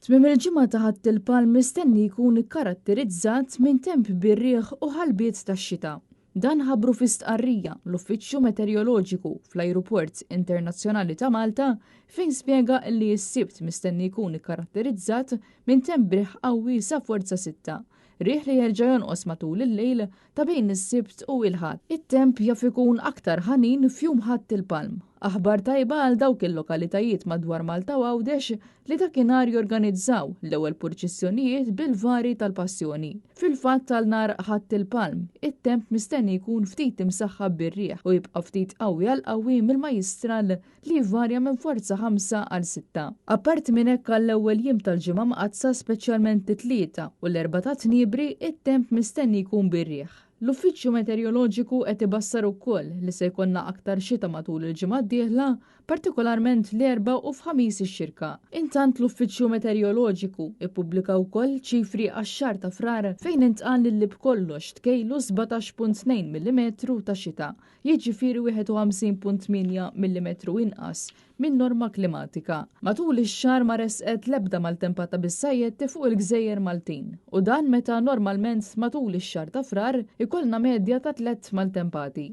Tmiem il-ġimgħa ta' ħadd il-palm mistenni jkun ikkaratterizzat minn temp birrieħ u ħalbiet tax-xita. Dan ħabbru fi stqarrija l-Uffiċċju Meteoroloġiku fl-Ajruport Internazzjonali ta' Malta fejn spjega li s-sibt mistenni jkun ikkaratterizzat minn temp birrieħ qawwi sa forza 6. Riħ li jerġa' jonqos matul il-lejl ta' bejn is-sibt u l-ħadd. It-temp jaf ikun aktar ħanin f'jum ħadd il-palm. Aħbar tajba għal dawk il-lokalitajiet madwar Malta u Għawdex li dakinhar jorganizzaw l-ewwel purċissjonijiet bil-vari tal-Passjoni. Fil-fatt tal-nar ħadd il-palm, it-temp mistenni jkun ftit imsaħħab bir-riħ u jibqa' ftit qawwi għal qawwi mill-majjistral li jvarja minn forza 5 għal 6. Apparti minn hekk għall-ewwel jiem tal-ġimgħa mqazza speċjalment it-tlieta u l-4 ta' Tniebri it-temp mistenni jkun bir-riħ. L-Uffiċċju Meteoroloġiku qed ibassar ukoll li se jkollna aktar xita matul il-ġimgħa d-dieħla, partikolarment l-erba' u f'ħamis ix-xirka. Intant l-Uffiċċju Meteoroloġiku ippubblika wkoll ċifri għax-xahar ta' frar fejn intqal li b'kollox tkejlu 17.2 millimetru ta' xita, jiġifieri 51.8 millimetru inqas minn norma klimatika. Matul ix-xahar ma resqet l-ebda maltempata bis-sajjed fuq il-Gżejjer Maltin u dan meta normalment matul ix-xahar ta' frar ikollna medja ta' 3 maltempati.